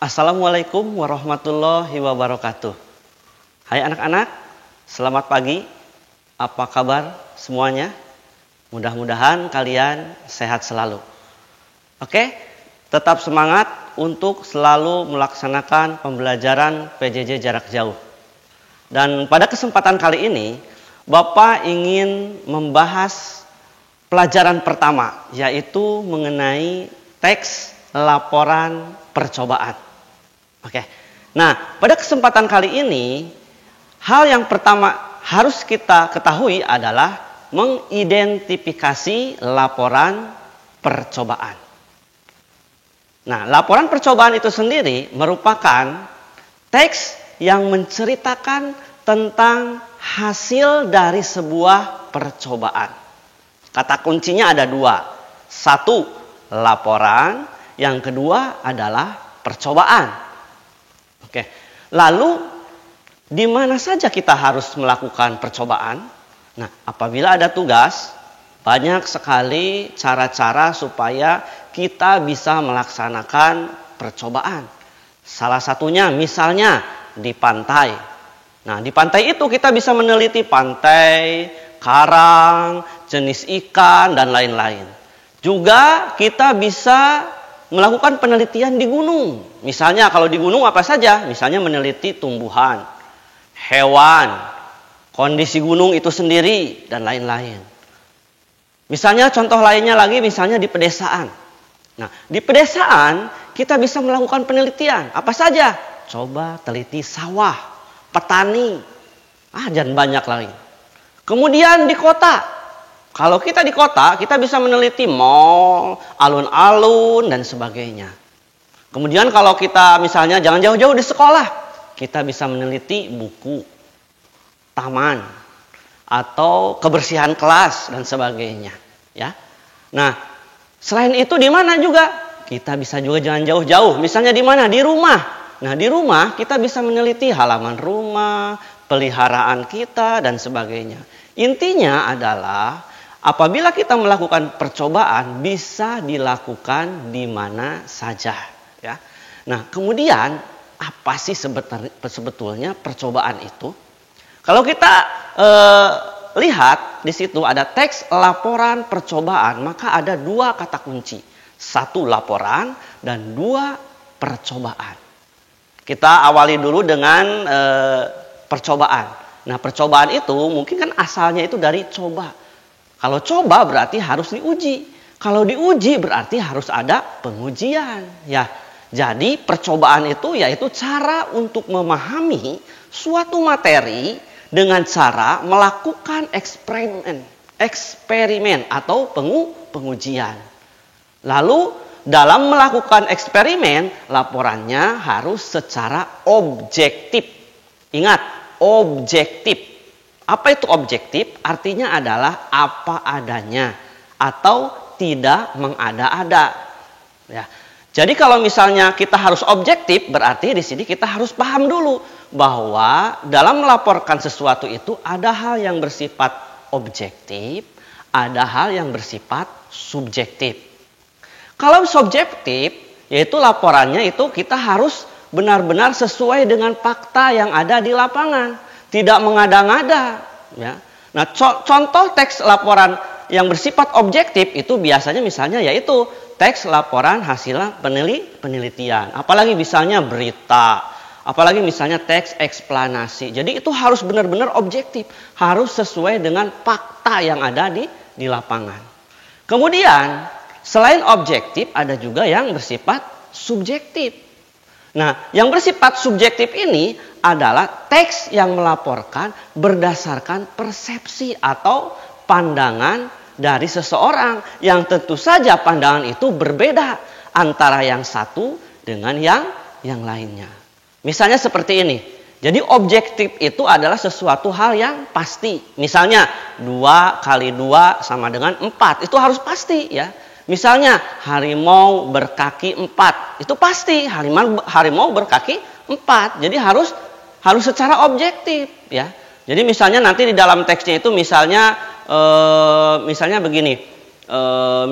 Assalamualaikum warahmatullahi wabarakatuh. Hai anak-anak, selamat pagi. Apa kabar semuanya? Mudah-mudahan kalian sehat selalu. Oke, tetap semangat untuk selalu melaksanakan pembelajaran PJJ jarak jauh. Dan pada kesempatan kali ini, Bapak ingin membahas pelajaran pertama, yaitu mengenai teks laporan percobaan. Oke. Nah, pada kesempatan kali ini, hal yang pertama harus kita ketahui adalah mengidentifikasi laporan percobaan. Nah, laporan percobaan itu sendiri merupakan teks yang menceritakan tentang hasil dari sebuah percobaan. Kata kuncinya ada dua. Satu, laporan. Yang kedua adalah percobaan. Oke. Lalu, di mana saja kita harus melakukan percobaan? Nah, apabila ada tugas, banyak sekali cara-cara supaya kita bisa melaksanakan percobaan. Salah satunya misalnya di pantai. Nah, di pantai itu kita bisa meneliti pantai, karang, jenis ikan, dan lain-lain. Juga kita bisa melakukan penelitian di gunung. Misalnya kalau di gunung apa saja? Misalnya meneliti tumbuhan, hewan, kondisi gunung itu sendiri, dan lain-lain. Misalnya contoh lainnya lagi, misalnya di pedesaan. Nah, di pedesaan kita bisa melakukan penelitian. Apa saja? Coba teliti sawah, petani, dan banyak lagi. Kemudian di kota. Kalau kita di kota, kita bisa meneliti mal, alun-alun, dan sebagainya. Kemudian kalau kita misalnya jangan jauh-jauh di sekolah, kita bisa meneliti buku, taman, atau kebersihan kelas, dan sebagainya. Ya. Nah, selain itu di mana juga? Kita bisa juga jangan jauh-jauh. Misalnya di mana? Di rumah. Nah, di rumah kita bisa meneliti halaman rumah, peliharaan kita, dan sebagainya. Intinya adalah apabila kita melakukan percobaan bisa dilakukan di mana saja, ya. Nah, kemudian apa sih sebetulnya percobaan itu? Kalau kita lihat di situ ada teks laporan percobaan, maka ada dua kata kunci. Satu laporan dan dua percobaan. Kita awali dulu dengan percobaan. Nah, percobaan itu mungkin kan asalnya itu dari coba. Kalau coba berarti harus diuji. Kalau diuji berarti harus ada pengujian. Ya, jadi percobaan itu yaitu cara untuk memahami suatu materi dengan cara melakukan eksperimen atau pengujian. Lalu dalam melakukan eksperimen, laporannya harus secara objektif. Ingat, objektif. Apa itu objektif? Artinya adalah apa adanya atau tidak mengada-ada. Ya. Jadi kalau misalnya kita harus objektif, berarti di sini kita harus paham dulu bahwa dalam melaporkan sesuatu itu ada hal yang bersifat objektif, ada hal yang bersifat subjektif. Kalau subjektif, yaitu laporannya itu kita harus benar-benar sesuai dengan fakta yang ada di lapangan. Tidak mengada-ngada. Ya. Nah, contoh teks laporan yang bersifat objektif itu biasanya misalnya yaitu teks laporan hasil penelitian. Apalagi misalnya berita. Apalagi misalnya teks eksplanasi. Jadi itu harus benar-benar objektif. Harus sesuai dengan fakta yang ada di lapangan. Kemudian, selain objektif ada juga yang bersifat subjektif. Nah, yang bersifat subjektif ini adalah teks yang melaporkan berdasarkan persepsi atau pandangan dari seseorang yang tentu saja pandangan itu berbeda antara yang satu dengan yang lainnya. Misalnya seperti ini. Jadi objektif itu adalah sesuatu hal yang pasti. Misalnya 2 kali 2 sama dengan 4. Itu harus pasti ya. Misalnya harimau berkaki 4, itu pasti harimau berkaki 4. Jadi harus secara objektif ya. Jadi misalnya nanti di dalam teksnya itu misalnya begini.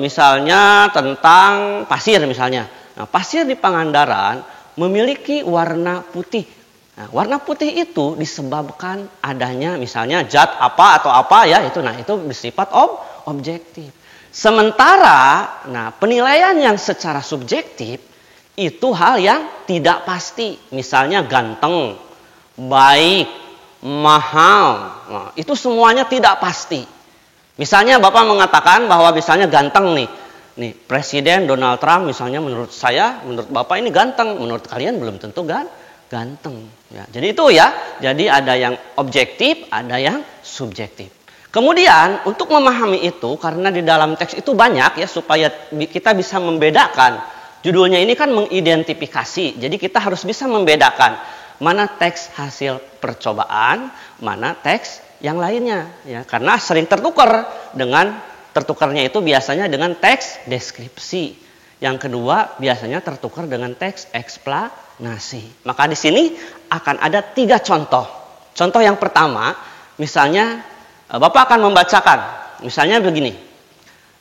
Misalnya tentang pasir misalnya. Nah, pasir di Pangandaran memiliki warna putih. Nah, warna putih itu disebabkan adanya misalnya zat apa atau apa ya, itu bersifat objektif. Sementara penilaian yang secara subjektif itu hal yang tidak pasti. Misalnya ganteng, baik, mahal. Nah, itu semuanya tidak pasti. Misalnya Bapak mengatakan bahwa misalnya ganteng nih Presiden Donald Trump misalnya menurut Bapak ini ganteng, menurut kalian belum tentu ganteng. Ya, jadi itu ya, jadi ada yang objektif, ada yang subjektif. Kemudian untuk memahami itu, karena di dalam teks itu banyak ya, supaya kita bisa membedakan. Judulnya ini kan mengidentifikasi, jadi kita harus bisa membedakan mana teks hasil percobaan, mana teks yang lainnya. Ya, karena sering tertukarnya itu biasanya dengan teks deskripsi. Yang kedua biasanya tertukar dengan teks eksplanasi. Maka di sini akan ada 3 contoh. Contoh yang pertama, misalnya Bapak akan membacakan. Misalnya begini.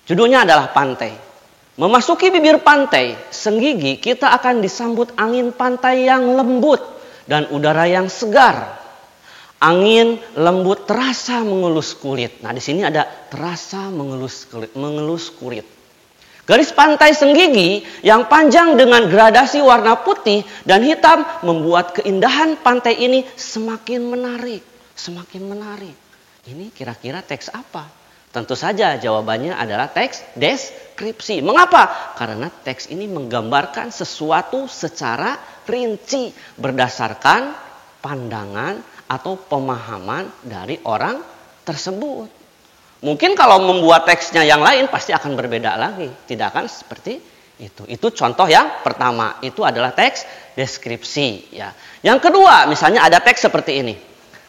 Judulnya adalah pantai. Memasuki bibir pantai, Senggigi kita akan disambut angin pantai yang lembut dan udara yang segar. Angin lembut terasa mengelus kulit. Nah, di sini ada terasa mengelus kulit. Garis pantai Senggigi yang panjang dengan gradasi warna putih dan hitam membuat keindahan pantai ini semakin menarik. Ini kira-kira teks apa? Tentu saja jawabannya adalah teks deskripsi. Mengapa? Karena teks ini menggambarkan sesuatu secara rinci berdasarkan pandangan atau pemahaman dari orang tersebut. Mungkin kalau membuat teksnya yang lain pasti akan berbeda lagi. Tidak akan seperti itu. Itu contoh yang pertama. Itu adalah teks deskripsi. Ya. Yang kedua, misalnya ada teks seperti ini.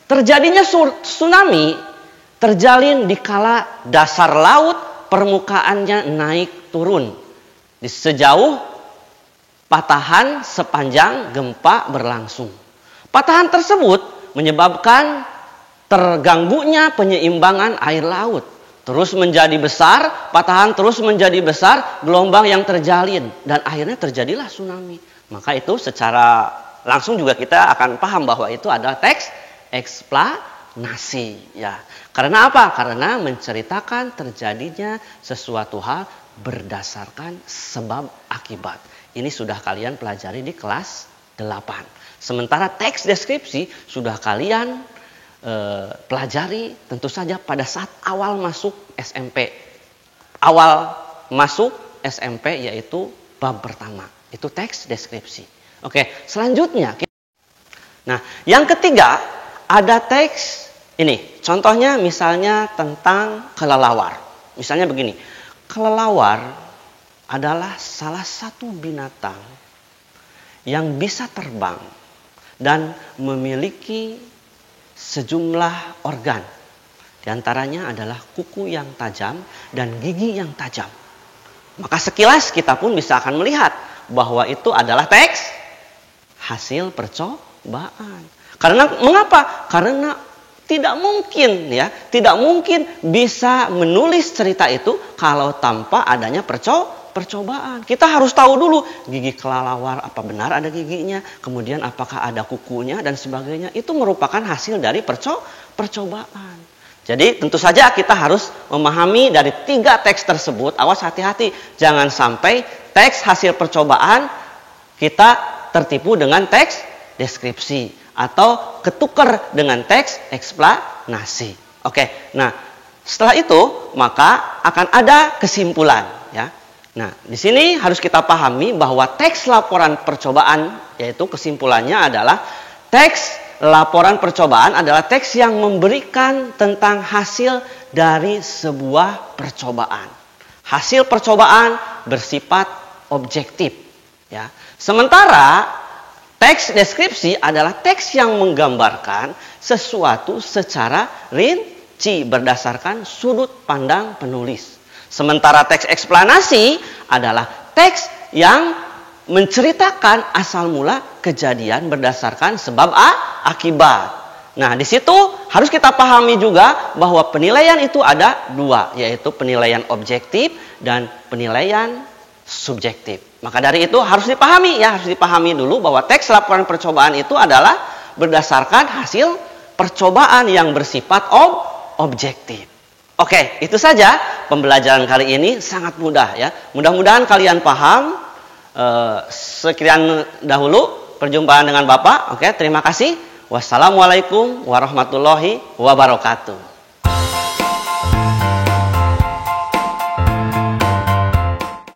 Terjadinya tsunami terjalin dikala dasar laut permukaannya naik turun. Sejauh patahan sepanjang gempa berlangsung. Patahan tersebut menyebabkan terganggunya penyeimbang air laut. Terus menjadi besar, patahan terus menjadi besar, gelombang yang terjalin. Dan akhirnya terjadilah tsunami. Maka itu secara langsung juga kita akan paham bahwa itu adalah teks eksplanasi. Ya. Karena apa? Karena menceritakan terjadinya sesuatu hal berdasarkan sebab akibat. Ini sudah kalian pelajari di kelas 8. Sementara teks deskripsi sudah kalian pelajari tentu saja pada saat awal masuk SMP. Awal masuk SMP yaitu bab pertama. Itu teks deskripsi. Oke, selanjutnya. Nah, yang ketiga ada teks ini. Contohnya misalnya tentang kelelawar. Misalnya begini. Kelelawar adalah salah satu binatang yang bisa terbang dan memiliki sejumlah organ. Di antaranya adalah kuku yang tajam dan gigi yang tajam. Maka sekilas kita pun bisa akan melihat bahwa itu adalah teks hasil percobaan. Karena mengapa? Karena tidak mungkin bisa menulis cerita itu kalau tanpa adanya percobaan. Kita harus tahu dulu gigi kelelawar apa benar ada giginya, kemudian apakah ada kukunya dan sebagainya. Itu merupakan hasil dari percobaan. Jadi tentu saja kita harus memahami dari 3 teks tersebut. Awas hati-hati, jangan sampai teks hasil percobaan kita tertipu dengan teks deskripsi atau ketukar dengan teks eksplanasi. Oke, nah setelah itu maka akan ada kesimpulan ya. Nah, di sini harus kita pahami bahwa teks laporan percobaan, yaitu kesimpulannya adalah teks laporan percobaan adalah teks yang memberikan tentang hasil dari sebuah percobaan. Hasil percobaan bersifat objektif. Ya. Sementara teks deskripsi adalah teks yang menggambarkan sesuatu secara rinci berdasarkan sudut pandang penulis. Sementara teks eksplanasi adalah teks yang menceritakan asal mula kejadian berdasarkan sebab akibat. Nah, di situ harus kita pahami juga bahwa penilaian itu ada 2, yaitu penilaian objektif dan penilaian subjektif. Maka dari itu harus dipahami ya, harus dipahami dulu bahwa teks laporan percobaan itu adalah berdasarkan hasil percobaan yang bersifat objektif. Oke, itu saja pembelajaran kali ini, sangat mudah ya. Mudah-mudahan kalian paham. Sekian dahulu perjumpaan dengan Bapak. Oke, terima kasih. Wassalamualaikum warahmatullahi wabarakatuh.